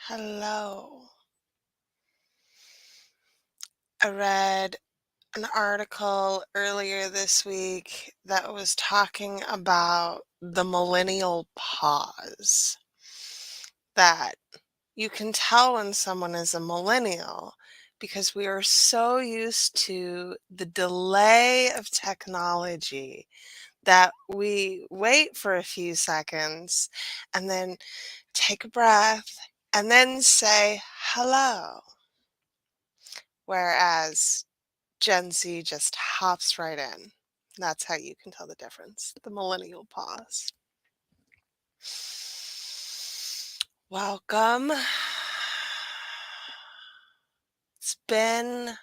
Hello. I read an article earlier this week that was talking about the millennial pause. That you can tell when someone is a millennial because we are so used to the delay of technology that we wait for a few seconds and then take a breath and then say hello. Whereas Gen Z just hops right in. That's how you can tell the difference. The millennial pause. Welcome. It's been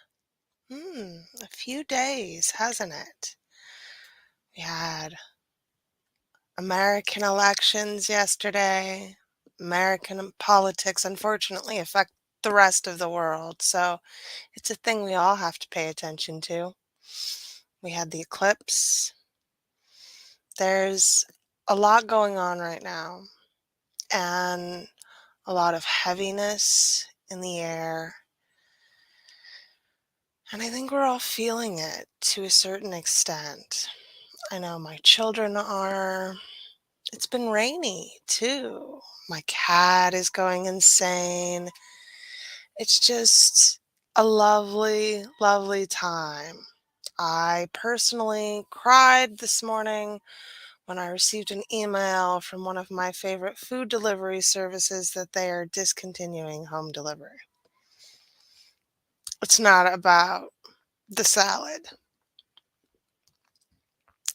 a few days, hasn't it? We had American elections yesterday. American politics, unfortunately, affect the rest of the world. So it's a thing we all have to pay attention to. We had the eclipse. There's a lot going on right now, and a lot of heaviness in the air. And I think we're all feeling it to a certain extent. I know my children are. It's been rainy too. My cat is going insane. It's just a lovely, lovely time. I personally cried this morning when I received an email from one of my favorite food delivery services that they are discontinuing home delivery. It's not about the salad,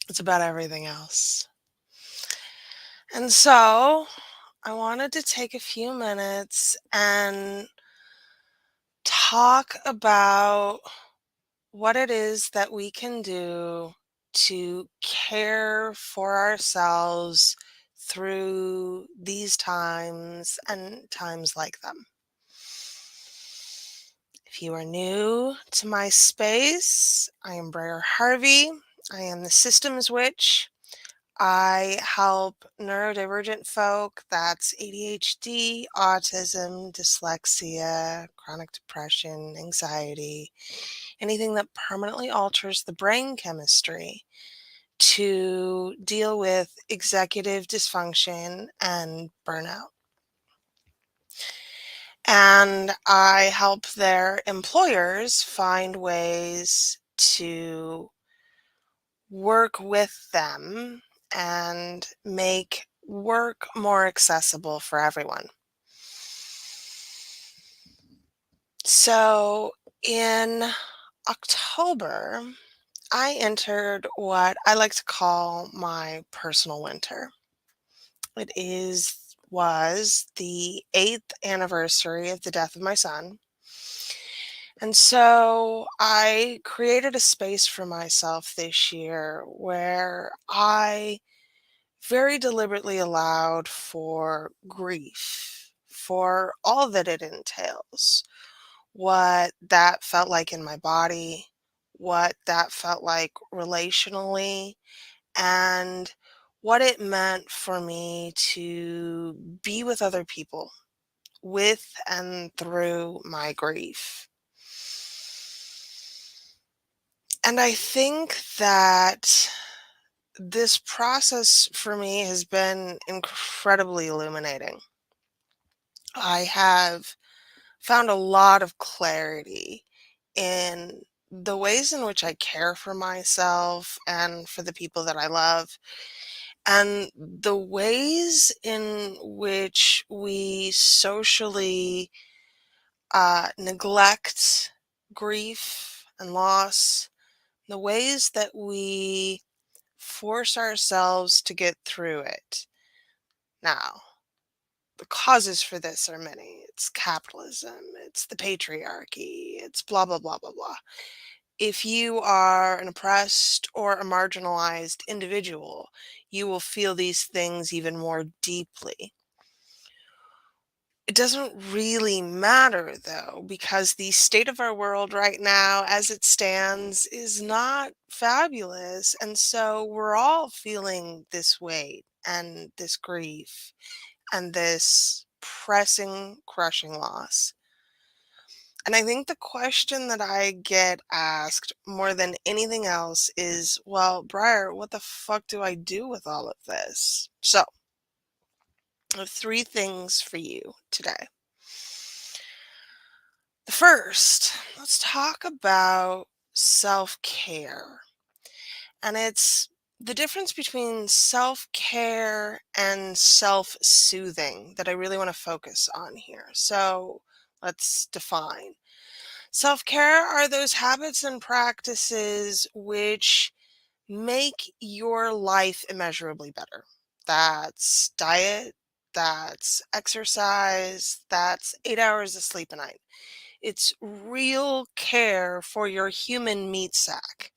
it's about everything else. And so I wanted to take a few minutes and talk about what it is that we can do to care for ourselves through these times and times like them. If you are new to my space, I am Breyer Harvey. I am the systems witch. I help neurodivergent folk, that's ADHD, autism, dyslexia, chronic depression, anxiety, anything that permanently alters the brain chemistry, to deal with executive dysfunction and burnout. And I help their employers find ways to work with them and make work more accessible for everyone. So in October, I entered what I like to call my personal winter. Was the 8th anniversary of the death of my son. And so I created a space for myself this year where I very deliberately allowed for grief, for all that it entails, what that felt like in my body, what that felt like relationally, and what it meant for me to be with other people with and through my grief. And I think that this process for me has been incredibly illuminating. I have found a lot of clarity in the ways in which I care for myself and for the people that I love, and the ways in which we socially neglect grief and loss, the ways that we force ourselves to get through it. Now, the causes for this are many. It's capitalism, it's the patriarchy, it's blah, blah, blah, blah, blah. If you are an oppressed or a marginalized individual, you will feel these things even more deeply. It doesn't really matter though, because the state of our world right now, as it stands, is not fabulous. And so we're all feeling this weight and this grief and this pressing, crushing loss. And I think the question that I get asked more than anything else is, well, Briar, what the fuck do I do with all of this? So, I have three things for you today. The first, let's talk about self care. And it's the difference between self care and self soothing that I really want to focus on here. So, let's define. Self care are those habits and practices which make your life immeasurably better. That's diet, that's exercise, that's 8 hours of sleep a night. It's real care for your human meat sack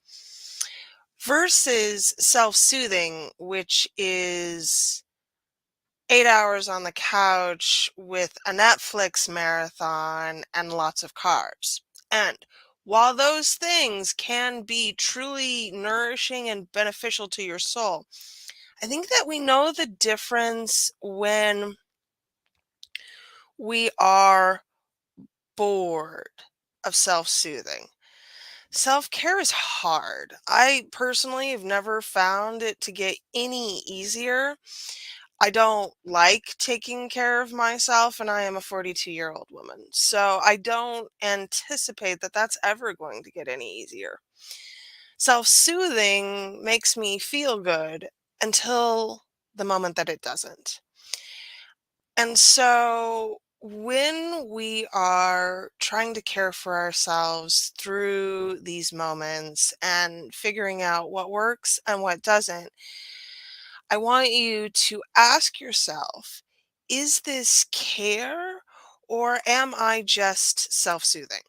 versus self soothing, which is 8 hours on the couch with a Netflix marathon and lots of carbs. And while those things can be truly nourishing and beneficial to your soul, I think that we know the difference when we are bored of self soothing. Self care is hard. I personally have never found it to get any easier. I don't like taking care of myself, and I am a 42-year-old woman. So I don't anticipate that that's ever going to get any easier. Self soothing makes me feel good until the moment that it doesn't. And so when we are trying to care for ourselves through these moments and figuring out what works and what doesn't, I want you to ask yourself, is this care or am I just self soothing?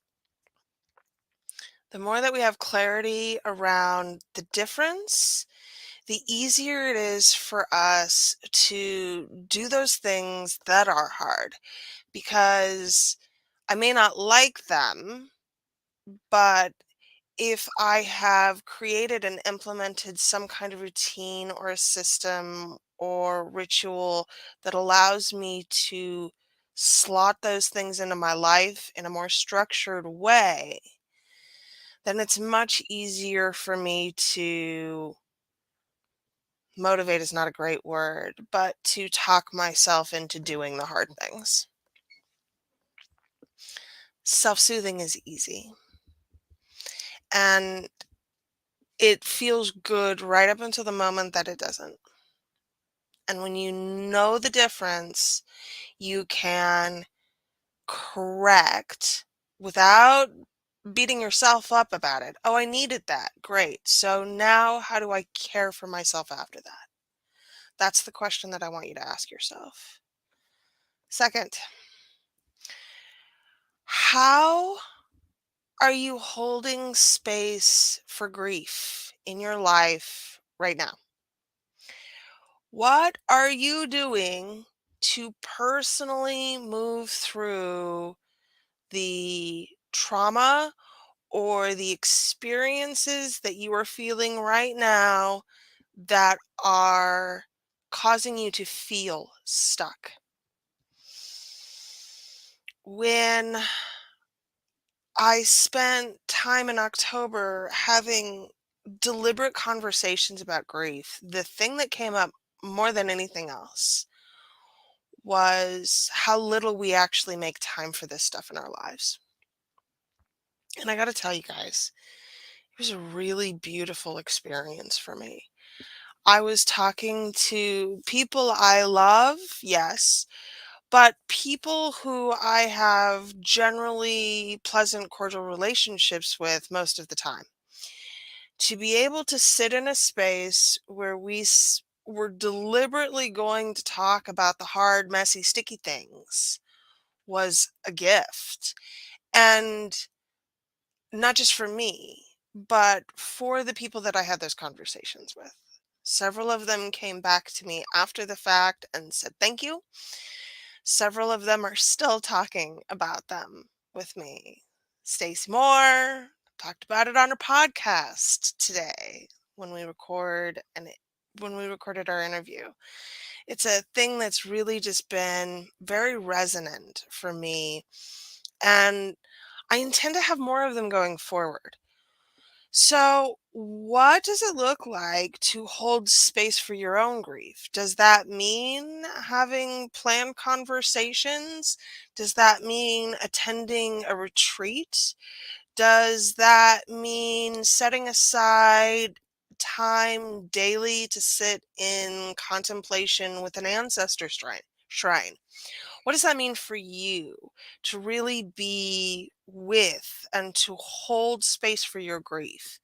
The more that we have clarity around the difference, the easier it is for us to do those things that are hard because I may not like them, but if I have created and implemented some kind of routine or a system or ritual that allows me to slot those things into my life in a more structured way, then it's much easier for me to motivate is not a great word, but to talk myself into doing the hard things. Self soothing is easy and it feels good right up until the moment that it doesn't. And when you know the difference, you can correct without beating yourself up about it. Oh, I needed that. Great. So now how do I care for myself after that? That's the question that I want you to ask yourself. Second, how are you holding space for grief in your life right now? What are you doing to personally move through the trauma or the experiences that you are feeling right now that are causing you to feel stuck? When I spent time in October having deliberate conversations about grief, the thing that came up more than anything else was how little we actually make time for this stuff in our lives. And I got to tell you guys, it was a really beautiful experience for me. I was talking to people I love, yes, but people who I have generally pleasant, cordial relationships with most of the time. To be able to sit in a space where we're deliberately going to talk about the hard, messy, sticky things was a gift. And not just for me, but for the people that I had those conversations with. Several of them came back to me after the fact and said thank you. Several of them are still talking about them with me. Stacey Moore talked about it on her podcast today when we record, and when we recorded our interview. It's a thing that's really just been very resonant for me, and I intend to have more of them going forward. So, what does it look like to hold space for your own grief? Does that mean having planned conversations? Does that mean attending a retreat? Does that mean setting aside time daily to sit in contemplation with an ancestor shrine? What does that mean for you to really be with and to hold space for your grief?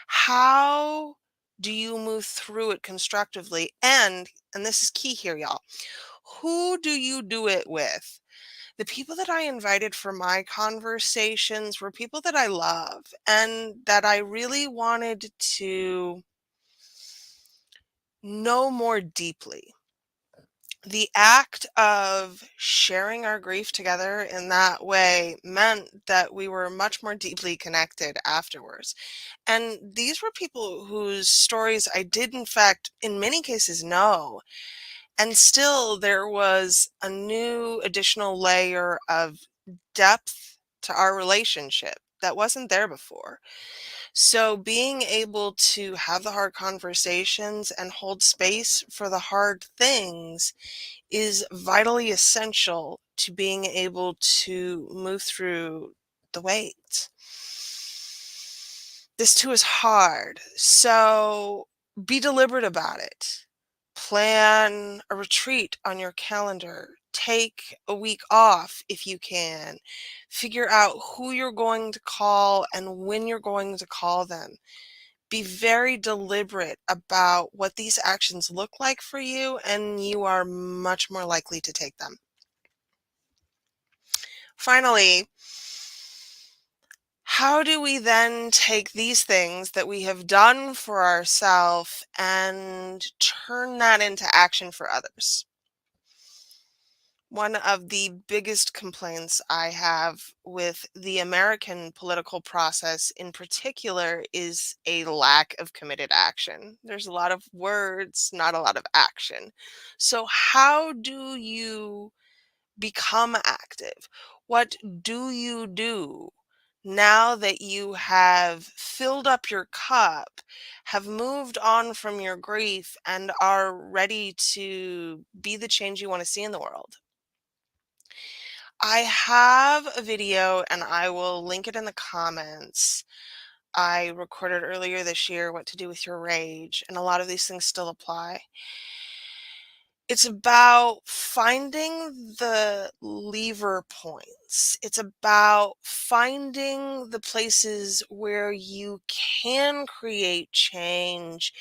How do you move through it constructively? And this is key here, y'all. Who do you do it with? The people that I invited for my conversations were people that I love and that I really wanted to know more deeply. The act of sharing our grief together in that way meant that we were much more deeply connected afterwards. And these were people whose stories I did, in fact, in many cases, know. And still, there was a new additional layer of depth to our relationship that wasn't there before. So, being able to have the hard conversations and hold space for the hard things is vitally essential to being able to move through the weight. This too is hard. So be deliberate about it. Plan a retreat on your calendar. Take a week off if you can. Figure out who you're going to call and when you're going to call them. Be very deliberate about what these actions look like for you, and you are much more likely to take them. Finally, how do we then take these things that we have done for ourselves and turn that into action for others? One of the biggest complaints I have with the American political process in particular is a lack of committed action. There's a lot of words, not a lot of action. So, how do you become active? What do you do now that you have filled up your cup, have moved on from your grief, and are ready to be the change you want to see in the world? I have a video and I will link it in the comments. I recorded earlier this year what to do with your rage, and a lot of these things still apply. It's about finding the lever points. It's about finding the places where you can create change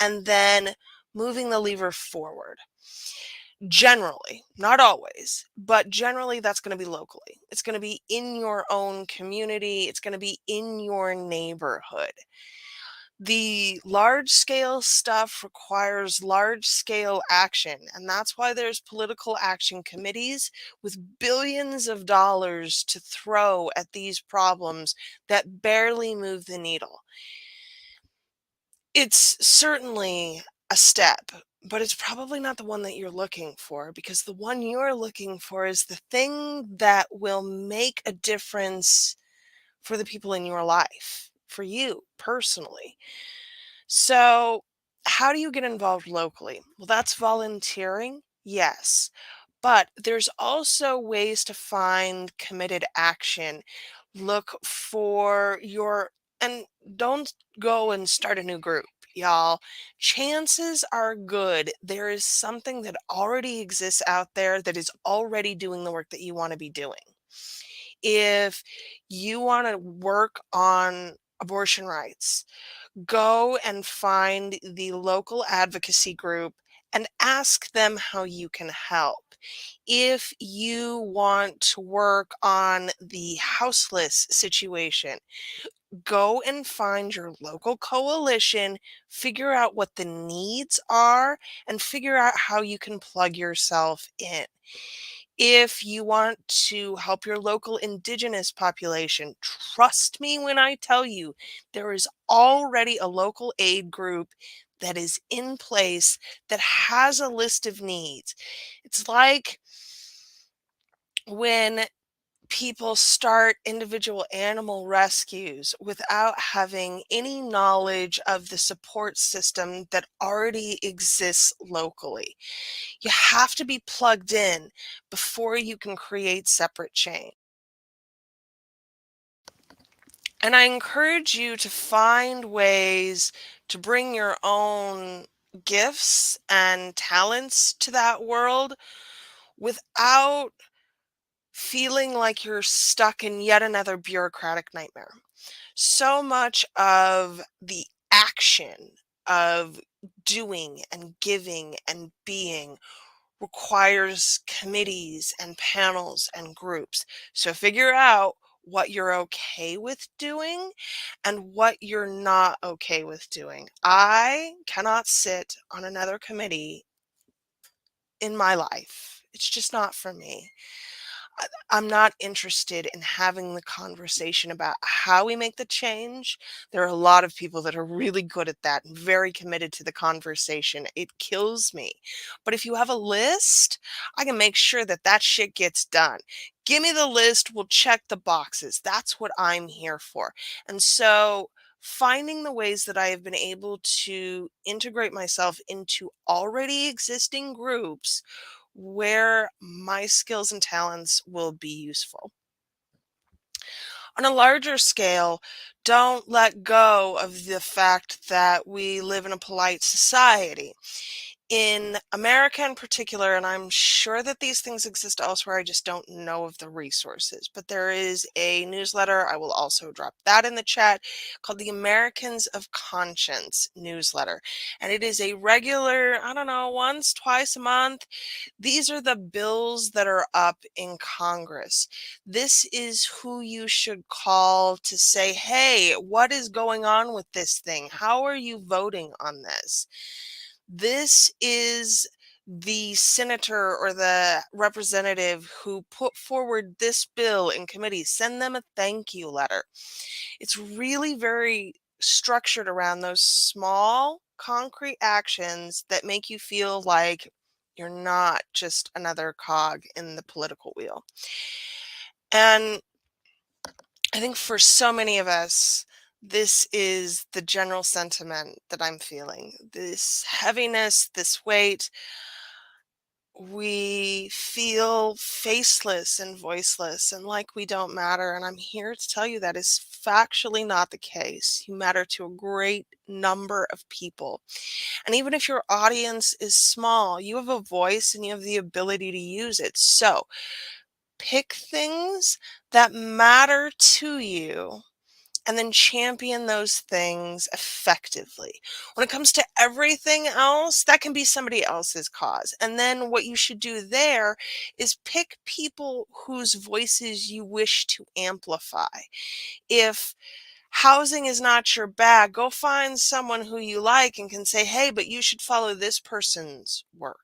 and then moving the lever forward. Generally, not always, but generally that's going to be locally. It's going to be in your own community. It's going to be in your neighborhood. The large scale stuff requires large scale action, and that's why there's political action committees with billions of dollars to throw at these problems that barely move the needle. It's certainly a step, but it's probably not the one that you're looking for, because the one you're looking for is the thing that will make a difference for the people in your life, for you personally. So, how do you get involved locally? Well, that's volunteering, yes. But there's also ways to find committed action. Look for your, and don't go and start a new group, y'all. Chances are good there is something that already exists out there that is already doing the work that you want to be doing. If you want to work on abortion rights, go and find the local advocacy group and ask them how you can help. If you want to work on the houseless situation, go and find your local coalition, figure out what the needs are, and figure out how you can plug yourself in. If you want to help your local indigenous population, trust me when I tell you there is already a local aid group that is in place that has a list of needs. It's like when people start individual animal rescues without having any knowledge of the support system that already exists locally. You have to be plugged in before you can create separate change. And I encourage you to find ways to bring your own gifts and talents to that world without feeling like you're stuck in yet another bureaucratic nightmare. So much of the action of doing and giving and being requires committees and panels and groups. So figure out what you're okay with doing and what you're not okay with doing. I cannot sit on another committee in my life. It's just not for me. I'm not interested in having the conversation about how we make the change. There are a lot of people that are really good at that and very committed to the conversation. It kills me. But if you have a list, I can make sure that that shit gets done. Give me the list, we'll check the boxes. That's what I'm here for. And so finding the ways that I have been able to integrate myself into already existing groups where my skills and talents will be useful. On a larger scale, don't let go of the fact that we live in a polite society. In America in particular, and I'm sure that these things exist elsewhere, I just don't know of the resources, but there is a newsletter, I will also drop that in the chat, called the Americans of Conscience newsletter. And it is a regular, I don't know, once, twice a month. These are the bills that are up in Congress. This is who you should call to say, hey, what is going on with this thing? How are you voting on this? This is the senator or the representative who put forward this bill in committee. Send them a thank you letter. It's really very structured around those small, concrete actions that make you feel like you're not just another cog in the political wheel. And I think for so many of us, this is the general sentiment that I'm feeling. This heaviness, this weight. We feel faceless and voiceless and like we don't matter. And I'm here to tell you that is factually not the case. You matter to a great number of people. And even if your audience is small, you have a voice and you have the ability to use it. So pick things that matter to you and then champion those things effectively. When it comes to everything else, that can be somebody else's cause. And then what you should do there is pick people whose voices you wish to amplify. If housing is not your bag, go find someone who you like and can say, hey, but you should follow this person's work.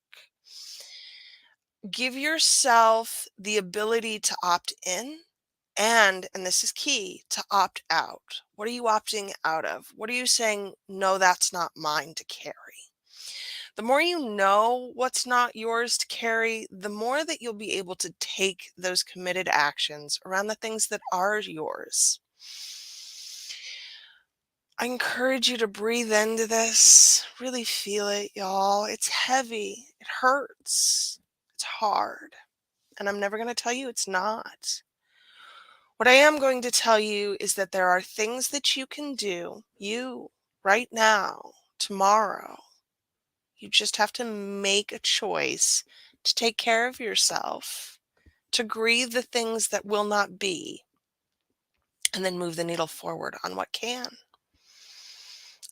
Give yourself the ability to opt in and this is key, to opt out. What are you opting out of? What are you saying, no, that's not mine to carry? The more you know what's not yours to carry, the more that you'll be able to take those committed actions around the things that are yours. I encourage you to breathe into this. Really feel it, y'all. It's heavy. It hurts. It's hard. And I'm never going to tell you it's not. What I am going to tell you is that there are things that you can do, you, right now, tomorrow. You just have to make a choice to take care of yourself, to grieve the things that will not be, and then move the needle forward on what can.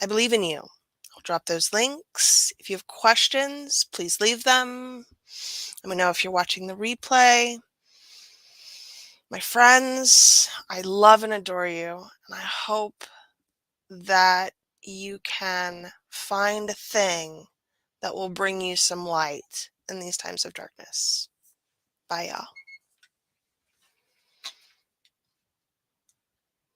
I believe in you. I'll drop those links. If you have questions, please leave them. Let me know if you're watching the replay. My friends, I love and adore you, and I hope that you can find a thing that will bring you some light in these times of darkness. Bye, y'all.